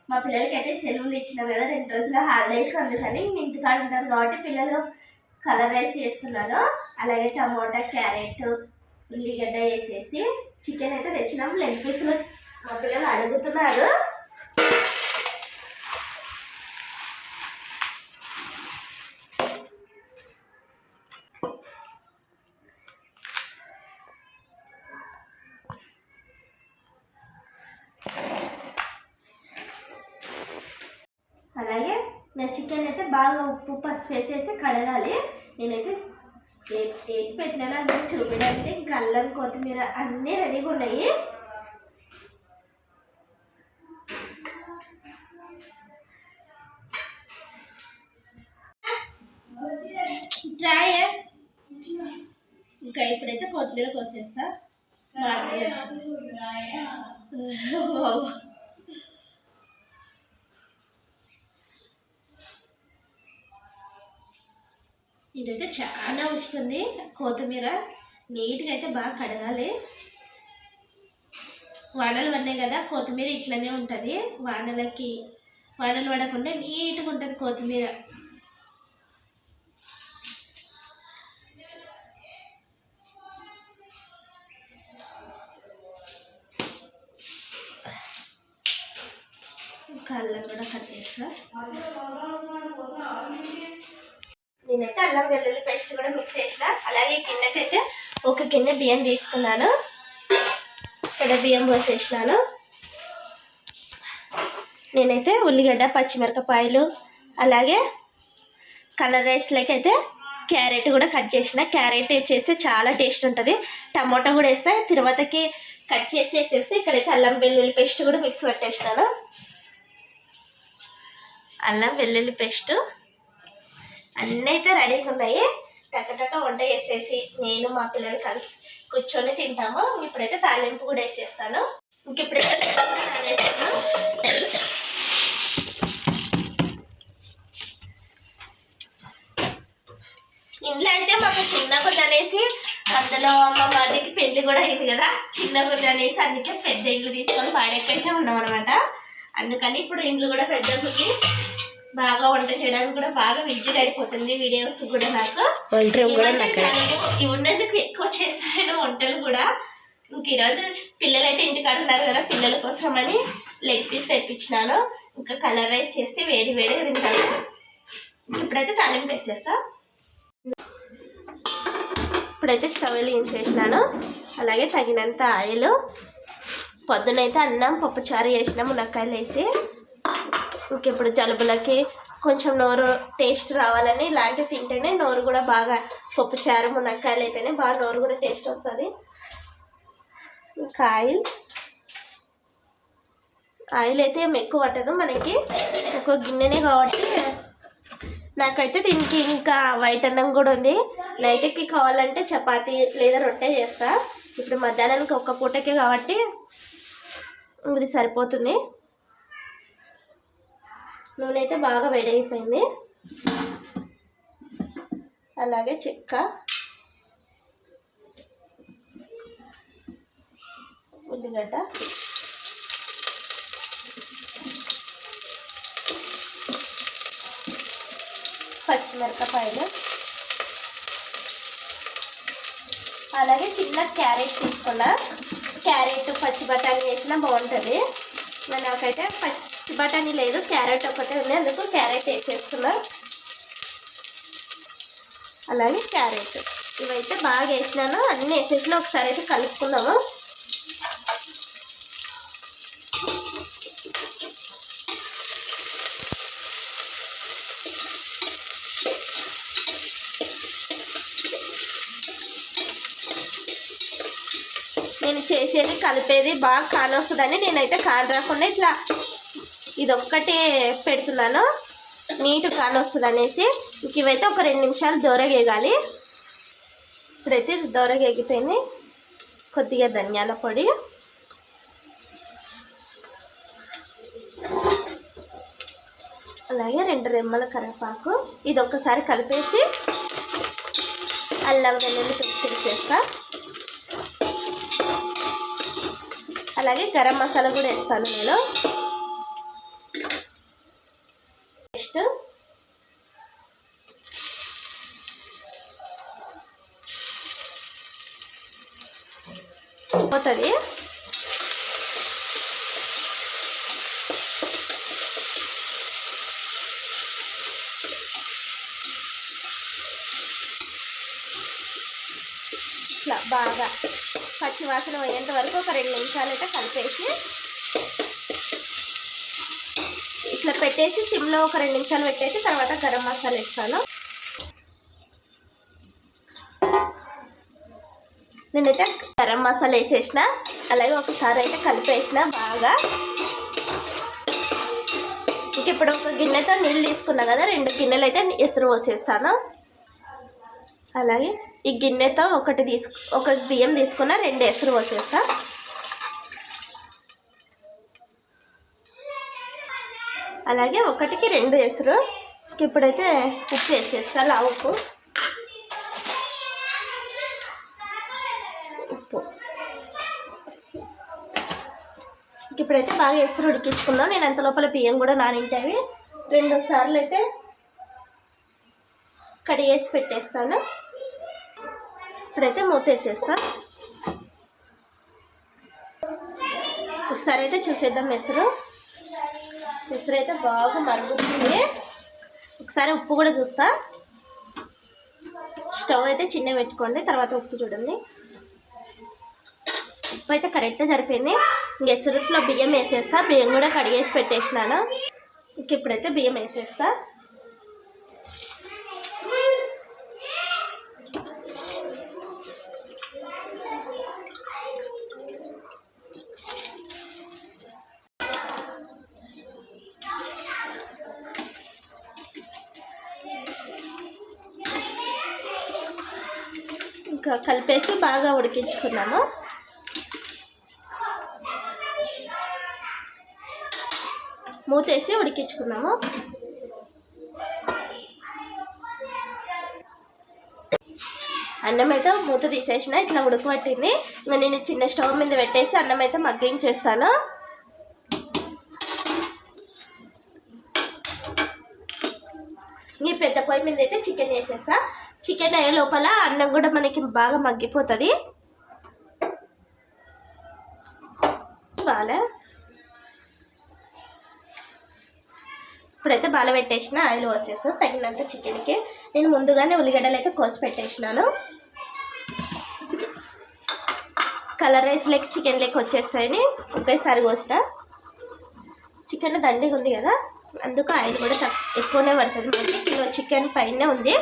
మా పిల్లలకి అయితే సెలవులు ఇచ్చినాం కదా 2 రోజుల హాలిడేస్, అందుకని ఇంటికాడ ఉంటారు కాబట్టి పిల్లలు కలర్ రైస్ చేస్తున్నాను. అలాగే టమోటా, క్యారెట్, ఉల్లిగడ్డ వేసేసి చికెన్ అయితే తెచ్చినాం. లెగ్ పీసులు మా పిల్లలు అడుగుతున్నారు. అలాగే నా చికెన్ అయితే బాగా ఉప్పు పసుపు వేసేసి కడగాలి. నేనైతే వేసి పెట్టినాను అందరూ చూపించడానికి. ఇంకా అల్లం, కొత్తిమీర అన్నీ రెడీగా ఉన్నాయి. ఇంకా ఇప్పుడైతే కొత్తిమీర కోసేస్తా. ఇదైతే చాలా ఉసుకుంది. కొత్తిమీర నీట్గా అయితే బాగా కడగాలి. వానలు పడినాయి కదా, కొత్తిమీర ఇట్లనే ఉంటుంది. వానలు పడకుండా నీట్గా ఉంటుంది కొత్తిమీర. అల్లం కూడా కట్ చేస్తా. నేనైతే అల్లం వెల్లుల్లి పేస్ట్ కూడా మిక్స్ చేసిన. అలాగే గిన్నెకైతే 1 గిన్నె బియ్యం తీసుకున్నాను. ఇక్కడ బియ్యం పోసేసినాను. నేనైతే ఉల్లిగడ్డ, పచ్చిమిరపకాయలు, అలాగే కలర్ రైస్లోకి అయితే క్యారెట్ కూడా కట్ చేసిన. క్యారెట్ వేసేస్తే చాలా టేస్ట్ ఉంటుంది. టమాటో కూడా వేస్తే తర్వాతకి కట్ చేసి వేసేస్తే ఇక్కడైతే అల్లం వెల్లుల్లి పేస్ట్ కూడా మిక్స్ పెట్టేసినాను. అల్లం వెల్లుల్లి పేస్ట్ అన్నీ అయితే రెడీగా ఉన్నాయి. టక వంట వేసేసి నేను మా పిల్లలు కలిసి కూర్చొని తింటాము. ఇప్పుడైతే తాలింపు కూడా వేసేస్తాను. ఇప్పుడైతే వేస్తాను. ఇంట్లో అయితే మాకు చిన్న గుడ్డ అనేసి, అందులో మా వాటికి పెళ్లి కూడా అయింది కదా, చిన్న గుడ్డ అనేసి అందుకే పెద్ద ఇండ్లు తీసుకొని వాడెక్కైతే ఉన్నాం అనమాట. అందుకని ఇప్పుడు ఇండ్లు కూడా పెద్దగా ఉంది. బాగా వంట చేయడానికి కూడా బాగా ఈజీగా అయిపోతుంది. వీడియోస్ కూడా నాకు ఉన్నందుకు ఎక్కువ చేస్తాను వంటలు కూడా. ఇంక ఈరోజు పిల్లలు అయితే ఇంటికాడ ఉన్నారు కదా, పిల్లల కోసం అని లెగ్ పీస్ తెప్పించినాను. ఇంకా కలర్ రైస్ చేస్తే వేడి వేడిగా తింటాను. ఇప్పుడైతే తాలింపు వేసేస్తా. ఇప్పుడైతే స్టవ్ వెలిగించేసినాను. అలాగే తగినంత ఆయిల్. పొద్దునైతే అన్నం పప్పుచారు చేసిన మునక్కాయలు వేసి. ఇంకెప్పుడు జలుబులకి కొంచెం నోరు టేస్ట్ రావాలని ఇలాంటివి తింటేనే నోరు కూడా బాగా, పప్పుచారు మునక్కాయలు అయితేనే బాగా నోరు కూడా టేస్ట్ వస్తుంది. ఇంకా ఆయిల్ అయితే ఏం ఎక్కువ పట్టదు మనకి, ఒక గిన్నెనే కాబట్టి. నాకైతే దీనికి ఇంకా వైట్ అన్నం కూడా ఉంది. నైట్కి కావాలంటే చపాతీ లేదా రొట్టె చేస్తా. ఇప్పుడు మధ్యాహ్నానికి ఒక్క పూటకే కాబట్టి ఇది సరిపోతుంది. నూనె అయితే బాగా వేడైపోయింది. అలాగే చెక్క, ఉల్లిగడ్డ, పచ్చిమిరపకాయలు, అలాగే చిన్న క్యారెట్ తీసుకున్నా. క్యారెట్ పచ్చి బఠానీ వేసినా బాగుంటుంది. నాకైతే పచ్చి బఠానీ లేదు, క్యారెట్ ఒకటే ఉంది, అందుకు క్యారెట్ వేసేస్తున్నా. అలాగే క్యారెట్ ఇవైతే బాగా వేసినాను. అన్నీ వేసేసిన ఒకసారి అయితే కలుపుకుందాము. నేను చేసేది కలిపేది బాగా కానొస్తుందని నేనైతే కాని రాకుండా ఇట్లా ఇదొక్కటే పెడుతున్నాను, నీట్ కానొస్తుంది అనేసి. ఇంక ఇవైతే ఒక 2 నిమిషాలు దోరగా వేగాలి. ఇప్పుడైతే దోరగా ఎగిపోయింది. కొద్దిగా ధనియాల పొడి, అలాగే 2 రెమ్మల కరివేపాకు. ఇది ఒక్కసారి కలిపేసి అల్లం వెల్లుల్లి పేస్ట్ చేస్తా. అలాగే గరం మసాలా కూడా వేస్తాను నేను. పేస్ట్, పోతుంది. ఇట్లా బాగా పచ్చి వాసన పోయేంత వరకు ఒక 2 నిమిషాలు అయితే కలిపేసి ఇట్లా పెట్టేసి సిమ్లో ఒక 2 నిమిషాలు పెట్టేసి తర్వాత గరం మసాలా వేస్తాను. నేనైతే గరం మసాలా వేసేసిన, అలాగే ఒకసారి అయితే కలిపేసిన బాగా. ఇంక ఇప్పుడు ఒక గిన్నెతో నీళ్ళు తీసుకున్నా కదా, 2 గిన్నెలు అయితే ఎసురు పోసేస్తాను. అలాగే ఈ గిన్నెతో ఒక బియ్యం తీసుకున్న 2 ఎసురు పోసేస్తా. అలాగే 1కి 2 ఎసురు. ఇప్పుడైతే ఉప్పు వేసేస్తా, ఉప్పు ఇప్పుడైతే బాగా ఎసురు ఉడికించుకుందాం. నేను అంత లోపల బియ్యం కూడా నానింటావి. 2 సార్లు అయితే కడిగేసి పెట్టేస్తాను. ఇప్పుడైతే మూత వేసేస్తా. ఒకసారి అయితే చూసేద్దాం. ఎసురు అయితే బాగా మరుగుతుంది. ఒకసారి ఉప్పు కూడా చూస్తా. స్టవ్ అయితే చిన్న పెట్టుకోండి, తర్వాత ఉప్పు చూడండి. ఉప్పు అయితే కరెక్ట్గా సరిపోయింది. ఎసురులో బియ్యం వేసేస్తా. బియ్యం కూడా కడిగేసి పెట్టేసినాను. ఇప్పుడైతే బియ్యం వేసేస్తా. ఇంకా కలిపేసి బాగా ఉడికించుకున్నాము. మూతేసి ఉడికించుకున్నాము. అన్నం అయితే మూత తీసేసిన, ఇట్లా ఉడకబట్టింది. ఇంకా నేను చిన్న స్టవ్ మీద పెట్టేసి అన్నం అయితే మగ్గించేస్తాను. ఈ పెద్ద పొయ్యి మీద అయితే చికెన్ వేసేస్తా. చికెన్ అయ్యే లోపల అన్నం కూడా మనకి బాగా మగ్గిపోతుంది. బాగా ఇప్పుడైతే బాగా పెట్టేసిన, ఆయిల్ పోసేస్తాను తగినంత చికెన్కి. నేను ముందుగానే ఉల్లిగడ్డలు అయితే కోసి పెట్టేసినాను. కలర్ రైస్ లెక్క చికెన్ లెక్క వచ్చేస్తాయని ఒకేసారి కోసిన. చికెన్ దండిగా ఉంది కదా, అందుకు ఆయిల్ కూడా ఎక్కువనే పడుతుంది. మనకి కిలో చికెన్ పైనే ఉంది.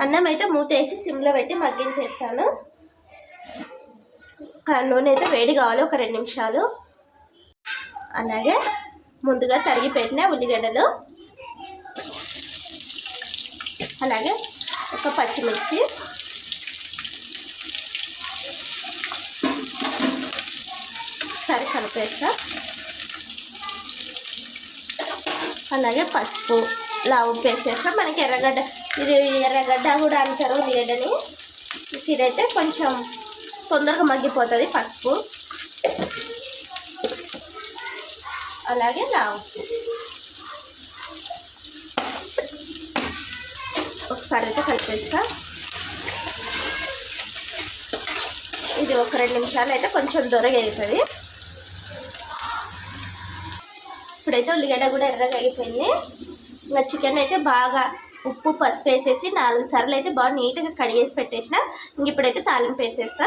అన్నం అయితే మూత వేసి సిమ్లో పెట్టి మగ్గించేస్తాను. నూనె అయితే వేడి కావాలి, ఒక 2 నిమిషాలు. అలాగే ముందుగా తరిగి పెట్టిన ఉల్లిగడ్డలు, అలాగే ఒక పచ్చిమిర్చి, సరి కలిపేస్తా. అలాగే పసుపు, ఉప్పు వేసేస్తాం. మనకి ఎర్రగడ్డ, ఇది ఎర్రగడ్డ కూడా అంటారు ఉల్లిగడ్డని. ఇదైతే కొంచెం తొందరగా మగ్గిపోతుంది. పసుపు, అలాగే ఉప్పు ఒకసారి అయితే కలిపేస్తా. ఇది ఒక 2 నిమిషాలు అయితే కొంచెం దొరగా అవుతుంది. ఇప్పుడైతే ఉల్లిగడ్డ కూడా ఎర్రగా అయిపోయింది. ఇంకా చికెన్ అయితే బాగా ఉప్పు పసుపు వేసేసి 4 సార్లు అయితే బాగా నీట్గా కడిగేసి పెట్టేసిన. ఇంక ఇప్పుడైతే తాలింపు వేసేస్తా.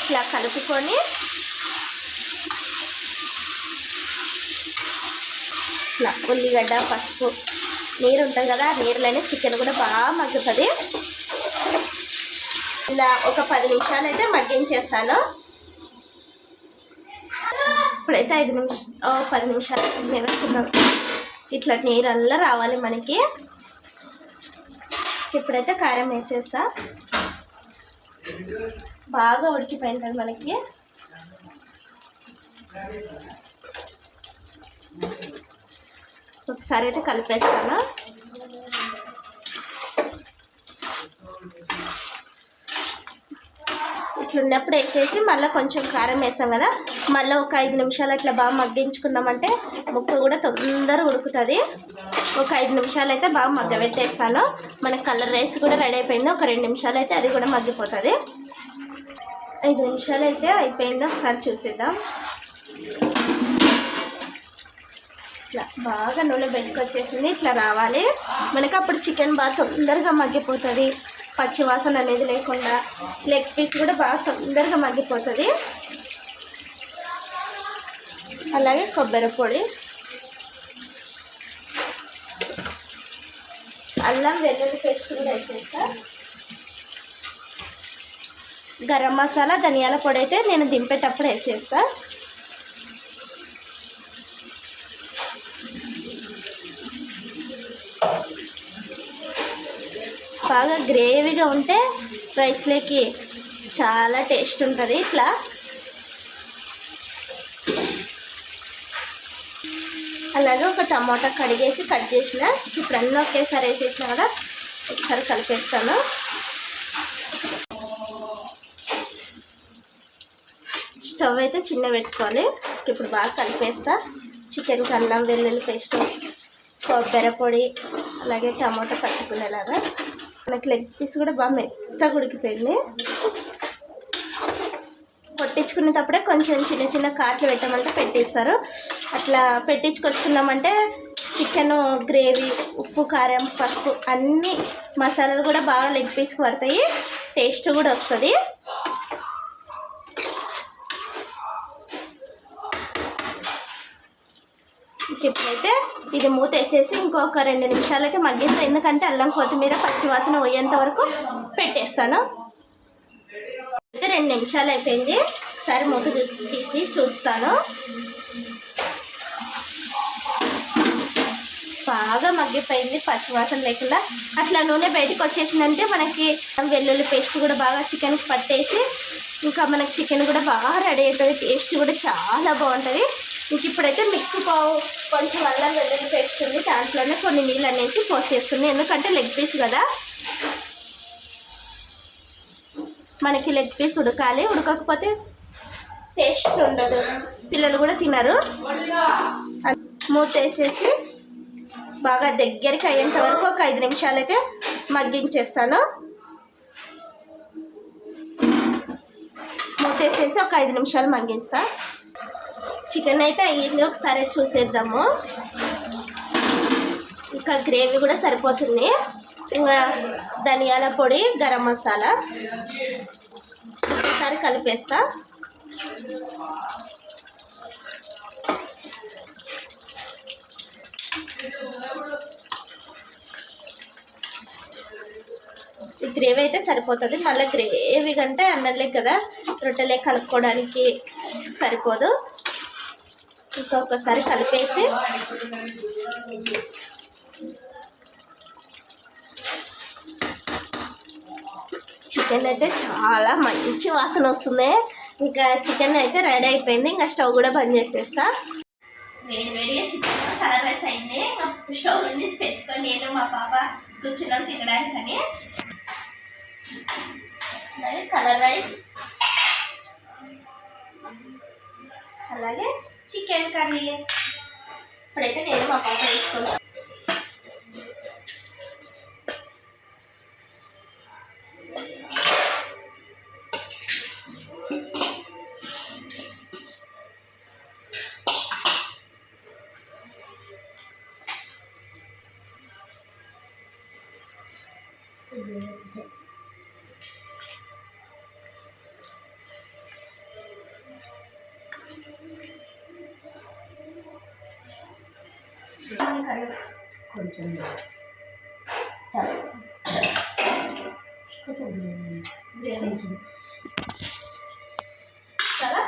ఇట్లా కలుపుకొని ఇట్లా ఉల్లిగడ్డ పసుపు నీరు ఉంటుంది కదా, ఆ నీరులోనే చికెన్ కూడా బాగా మగ్గుతుంది. ఇలా ఒక 10 నిమిషాలు అయితే మగ్గించేస్తాను. ఇప్పుడైతే 10 నిమిషాలు వేసుకున్నాం. ఇట్లా నీరల్లా రావాలి మనకి. ఇప్పుడైతే కారం వేసేస్తా. బాగా ఉడికిపోయింటుంది మనకి. ఒకసారి అయితే కలిపేస్తాను. అట్లా ఉన్నప్పుడు వేసేసి మళ్ళీ కొంచెం కారం వేస్తాం కదా, మళ్ళీ ఒక 5 నిమిషాలు అట్లా బాగా మగ్గించుకున్నామంటే ముక్క కూడా తొందరగా ఉడుకుతుంది. ఒక 5 నిమిషాలు అయితే బాగా మగ్గబెట్టేస్తాను. మనకి కలర్ రైస్ కూడా రెడీ అయిపోయింది. ఒక 2 నిమిషాలు అయితే అది కూడా మగ్గిపోతుంది. 5 నిమిషాలు అయితే అయిపోయింది. ఒకసారి చూసేద్దాం. ఇట్లా బాగా నూనె బయటకు వచ్చేసింది. ఇట్లా రావాలి మనకి. అప్పుడు చికెన్ బాగా తొందరగా మగ్గిపోతుంది, పచ్చి వాసన అనేది లేకుండా. లెగ్ పీస్ కూడా బాగా తొందరగా మగ్గిపోతుంది. అలాగే కొబ్బరి పొడి, అల్లం వెల్లుల్లి పేస్ట్ కూడా వేసేస్తా. గరం మసాలా, ధనియాల పొడి అయితే నేను దింపేటప్పుడు వేసేస్తా. బాగా గ్రేవీగా ఉంటే రైస్లోకి చాలా టేస్ట్ ఉంటుంది. ఇట్లా అలాగే ఒక టమాటా కడిగేసి కట్ చేసిన, ఇప్పుడు అన్నీ ఒకేసారి వేసేసిన కదా, ఒకసారి కలిపేస్తాను. స్టవ్ అయితే చిన్న పెట్టుకోవాలి. ఇప్పుడు బాగా కలిపేస్తా. చికెన్కి అల్లం వెల్లుల్లి పేస్ట్, కొబ్బరి పొడి, అలాగే టమాటా కట్టుకునేలాగా. మనకి లెగ్ పీస్ కూడా బాగా మెత్తగా ఉడికిపోయింది. కొట్టించుకునేటప్పుడే కొంచెం చిన్న చిన్న కాట్లు పెట్టామంటే పెట్టిస్తారు. అట్లా పెట్టించుకొచ్చుకున్నామంటే చికెన్ గ్రేవీ, ఉప్పు, కారం, పసుపు అన్ని మసాలాలు కూడా బాగా లెగ్ పీస్కి పడతాయి. టేస్ట్ కూడా వస్తుంది. ఇప్పుడైతే ఇది మూత వేసేసి ఇంకొక 2 నిమిషాలు అయితే మగ్గిస్తాను. ఎందుకంటే అల్లం కొత్తిమీర పచ్చివాసన పోయేంత వరకు పెట్టేస్తాను. అయితే 2 నిమిషాలు అయిపోయింది. ఒకసారి మూత తీసి చూస్తాను. బాగా మగ్గిపోయింది, పచ్చివాసన లేకుండా. అట్లా నూనె బయటకు వచ్చేసిందంటే మనకి వెల్లుల్లి పేస్ట్ కూడా బాగా చికెన్కి పట్టేసి ఇంకా మనకి చికెన్ కూడా బాగా రెడీ అవుతుంది. టేస్ట్ కూడా చాలా బాగుంటుంది. ఇంక ఇప్పుడైతే మిక్సీ కొంచెం అల్లం వెల్లుల్లి పేస్ట్ ఉంది, దాంట్లోనే కొన్ని నీళ్ళు అనేసి పోసేస్తుంది. ఎందుకంటే లెగ్ పీస్ కదా, మనకి లెగ్ పీస్ ఉడకాలి. ఉడకకపోతే టేస్ట్ ఉండదు, పిల్లలు కూడా తినరు. మూత వేసేసి బాగా దగ్గరికి అయ్యేంత వరకు ఒక 5 నిమిషాలు అయితే మగ్గించేస్తాను. మూత వేసేసి ఒక 5 నిమిషాలు మగ్గిస్తా. చికెన్ అయితే అయ్యింది, ఒకసారి చూసేద్దాము. ఇంకా గ్రేవీ కూడా సరిపోతుంది. ఇంకా ధనియాల పొడి, గరం మసాలా ఒకసారి కలిపేస్తా. ఈ గ్రేవీ అయితే సరిపోతుంది. మళ్ళీ గ్రేవీ కంటే అన్నంలే కదా, రొట్టెలే కలుపుకోవడానికి సరిపోదు. ఇంకొకసారి కలిపేసి చికెన్ అయితే చాలా మంచి వాసన వస్తుంది. ఇంకా చికెన్ అయితే రెడీ అయిపోయింది. ఇంకా స్టవ్ కూడా బంద్ చేసేస్తా. వేడిగా చికెన్ కలర్ రైస్ అయింది. ఇంకా స్టవ్ నుంచి తెచ్చుకొని నేను మా పాప కూర్చున్నాం తినడానికని. అలాగే కలర్ రైస్, అలాగే చికెన్ కర్రీ. ఇప్పుడైతే నేను మా పాప వేసుకుంటాను. కొంచెం చాలా కొంచెం బిర్యానీ చాలా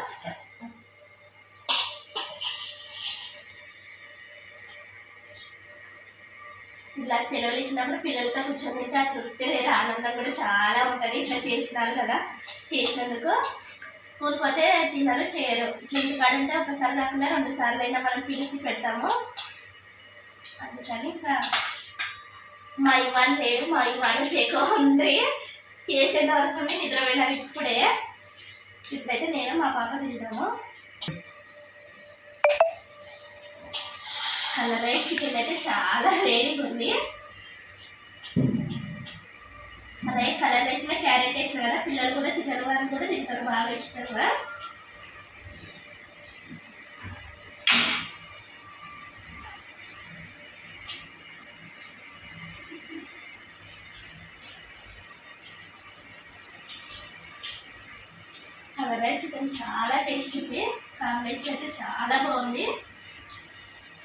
ఇలా సెలవులు ఇచ్చినప్పుడు పిల్లలతో కూర్చొని ఆ తృప్తి వేరే ఆనందం కూడా చాలా ఉంటుంది. ఇట్లా చేసినారు కదా, చేసినందుకు. స్కూల్ పోతే తినరు, చేయరు. ఇట్లా ఇంటికాడ ఉంటే ఒకసారి కాకుండా 2 సార్లు అయినా మనం పిలిచి పెడతాము. అందుకని ఇంకా మా ఇవాన్ లేడు, మా ఇవాన్ చేకో ఉంది. చేసేంత వరకు నిద్ర వెళ్ళాలి. ఇప్పుడే ఇప్పుడైతే నేను మా పాప తింటాము. కలర్ రైస్ చికెన్ అయితే చాలా వేడిగా ఉంది. అలాగే కలర్ రైస్లో క్యారెట్ వేసిన కదా, పిల్లలు కూడా తింటారు, వాళ్ళు కూడా తింటారు బాగా ఇష్టంగా. కలర్ రైస్ చికెన్ చాలా టేస్ట్ ఉంది. కాంబినేషన్ అయితే చాలా బాగుంది.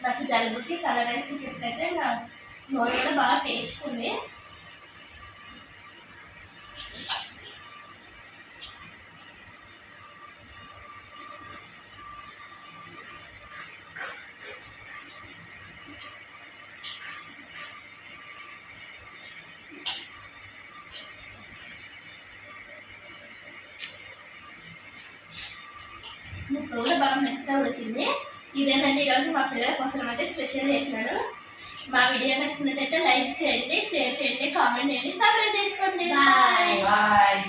నాకు జలుబుకి కలర్ రైస్ చికెన్ అయితే నా నోరు కూడా బాగా టేస్ట్ ఉంది. ముక్క కూడా బాగా మెత్తగా ఉడికింది. ఇదేనండి ఈరోజు మా పిల్లల కోసం అయితే స్పెషల్ చేసినాడు. మా వీడియో నచ్చినట్టయితే లైక్ చేయండి, షేర్ చేయండి, కామెంట్ చేయండి, సబ్స్క్రైబ్ చేసుకోండి. బాయ్.